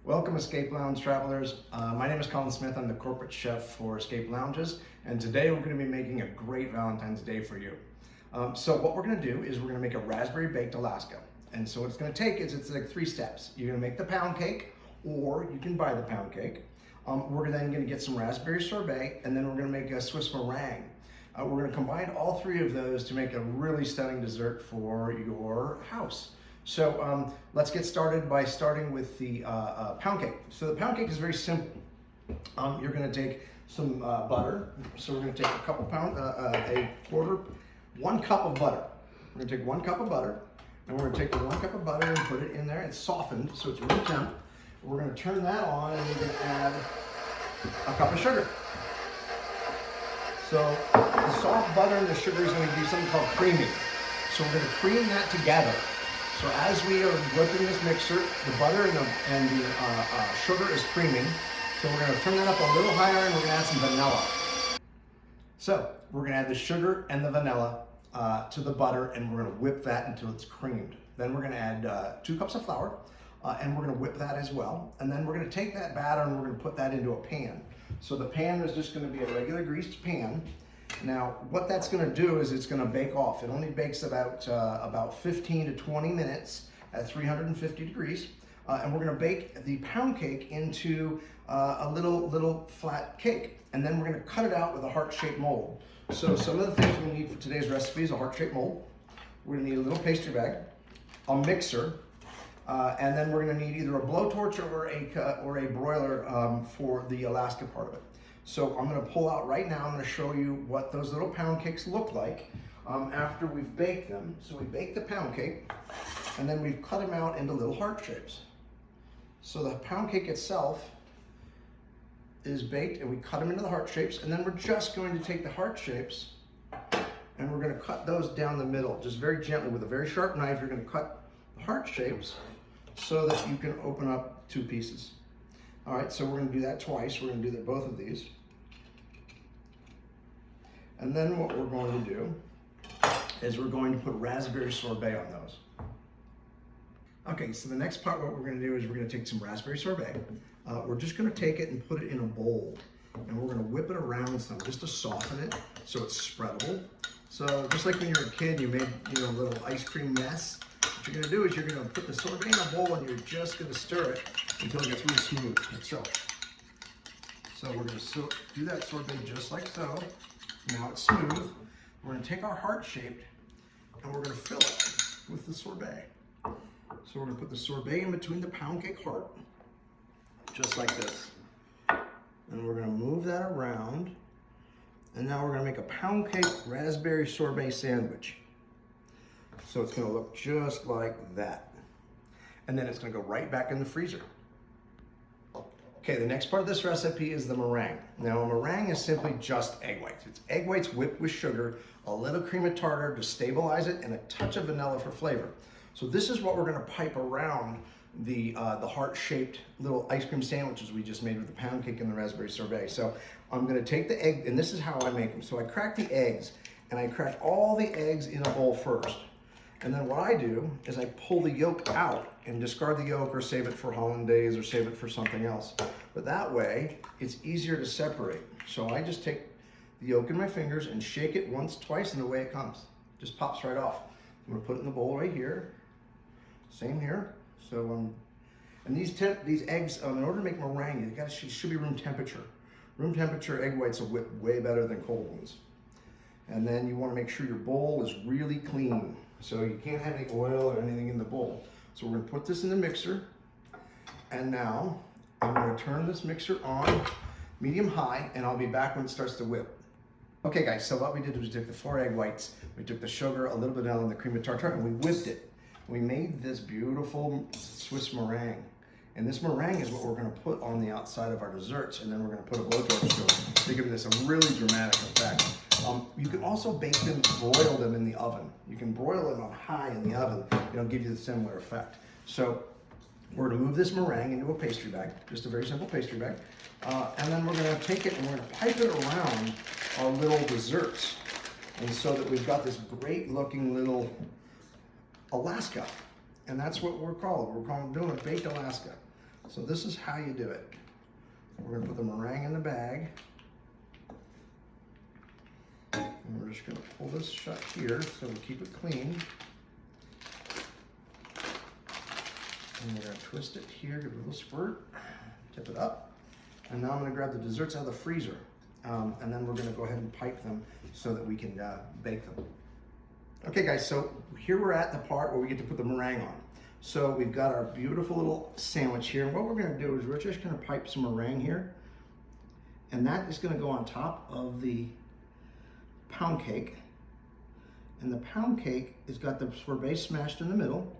Welcome, Escape Lounge travelers. My name is Colin Smith. I'm the corporate chef for Escape Lounges, and today we're going to be making a great Valentine's Day for you. So what we're going to do is we're going to make a raspberry baked Alaska. And so what it's going to take is it's like 3 steps. You're going to make the pound cake, or you can buy the pound cake. We're then going to get some raspberry sorbet, and then we're going to make a Swiss meringue. We're going to combine all 3 of those to make a really stunning dessert for your house. So let's get started by starting with the pound cake. So the pound cake is very simple. You're going to take some butter. So we're going to take one cup of butter. We're going to take 1 cup of butter, and we're going to take the 1 cup of butter and put it in there. It's softened, so it's room temp. We're going to turn that on, and we're going to add a cup of sugar. So the soft butter and the sugar is going to do something called creaming. So we're going to cream that together. So as we are whipping this mixer, the butter and the sugar is creaming. So we're going to turn that up a little higher, and we're going to add some vanilla. So we're going to add the sugar and the vanilla to the butter, and we're going to whip that until it's creamed. Then we're going to add 2 cups of flour, and we're going to whip that as well. And then we're going to take that batter and we're going to put that into a pan. So the pan is just going to be a regular greased pan. Now, what that's going to do is it's going to bake off. It only bakes about 15 to 20 minutes at 350 degrees. And we're going to bake the pound cake into a little flat cake. And then we're going to cut it out with a heart-shaped mold. So some of the things we need for today's recipe is a heart-shaped mold. We're going to need a little pastry bag, a mixer, and then we're going to need either a blowtorch or a broiler for the Alaska part of it. So I'm going to pull out right now. I'm going to show you what those little pound cakes look like after we've baked them. So we bake the pound cake, and then we've cut them out into little heart shapes. So the pound cake itself is baked, and we cut them into the heart shapes, and then we're just going to take the heart shapes, and we're going to cut those down the middle, just very gently with a very sharp knife. You're going to cut the heart shapes so that you can open up 2 pieces. All right, so we're going to do that twice. We're going to do both of these. And then what we're going to do is we're going to put raspberry sorbet on those. Okay, so the next part, what we're going to do is we're going to take some raspberry sorbet. We're just going to take it and put it in a bowl. And we're going to whip it around some just to soften it so it's spreadable. So just like when you're a kid, you made a little ice cream mess. What you're going to do is you're going to put the sorbet in a bowl, and you're just going to stir it until it gets really smooth, like so. So we're going to do that sorbet just like so. Now it's smooth. We're going to take our heart-shaped, and we're going to fill it with the sorbet. So we're going to put the sorbet in between the pound cake heart, just like this. And we're going to move that around. And now we're going to make a pound cake raspberry sorbet sandwich. So it's going to look just like that. And then it's going to go right back in the freezer. Okay, the next part of this recipe is the meringue. Now, a meringue is simply just egg whites. It's egg whites whipped with sugar, a little cream of tartar to stabilize it, and a touch of vanilla for flavor. So this is what we're going to pipe around the heart-shaped little ice cream sandwiches we just made with the pound cake and the raspberry sorbet. So I'm going to take the egg, and this is how I make them. So I crack the eggs, and I crack all the eggs in a bowl first. And then what I do is I pull the yolk out and discard the yolk or save it for hollandaise or save it for something else. But that way, it's easier to separate. So I just take the yolk in my fingers and shake it once, twice, and away it comes. Just pops right off. I'm going to put it in the bowl right here. Same here. So, and these eggs, in order to make meringue, it should be room temperature. Room temperature egg whites will whip way better than cold ones. And then you want to make sure your bowl is really clean. So you can't have any oil or anything in the bowl. So we're going to put this in the mixer. And now I'm going to turn this mixer on medium-high, and I'll be back when it starts to whip. Okay guys, so what we did was we took the 4 egg whites, we took the sugar, a little bit of vanilla, and the cream of tartar, and we whipped it. We made this beautiful Swiss meringue. And this meringue is what we're going to put on the outside of our desserts, and then we're going to put a blowtorch to it to give this a really dramatic effect. You can also bake them, broil them in the oven. You can broil them on high in the oven. It'll give you the similar effect. So we're going to move this meringue into a pastry bag, just a very simple pastry bag. And then we're going to take it and we're going to pipe it around our little desserts. And so that we've got this great looking little Alaska. And that's what we're calling. We're doing a baked Alaska. So this is how you do it. We're gonna put the meringue in the bag. And we're just gonna pull this shut here so we keep it clean. And we're gonna twist it here, give it a little squirt, tip it up. And now I'm gonna grab the desserts out of the freezer. And then we're gonna go ahead and pipe them so that we can bake them. Okay guys, so here we're at the part where we get to put the meringue on. So we've got our beautiful little sandwich here. And what we're gonna do is we're just gonna pipe some meringue here. And that is gonna go on top of the pound cake. And the pound cake has got the sorbet smashed in the middle.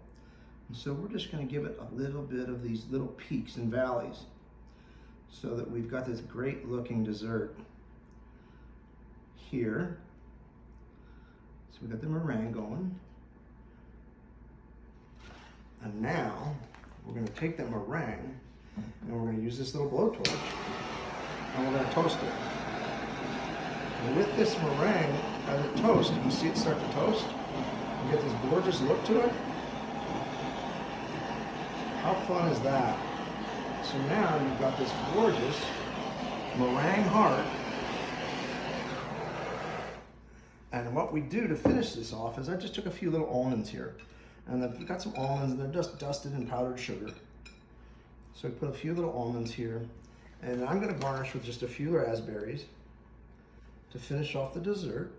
And so we're just gonna give it a little bit of these little peaks and valleys so that we've got this great looking dessert here. So we got the meringue going. And now we're gonna take that meringue and we're gonna use this little blowtorch and we're gonna toast it. And with this meringue, as it toasts, you can see it start to toast. You get this gorgeous look to it. How fun is that? So now you've got this gorgeous meringue heart. And what we do to finish this off is I just took a few little almonds here. And I've got some almonds and they're just dusted in powdered sugar. So I put a few little almonds here. And I'm gonna garnish with just a few raspberries to finish off the dessert.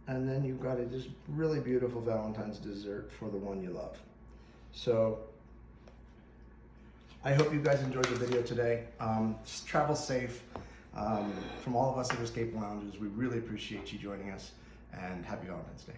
And then you've got this really beautiful Valentine's dessert for the one you love. So I hope you guys enjoyed the video today. Travel safe. From all of us at Escape Lounges, we really appreciate you joining us, and happy Valentine's Day.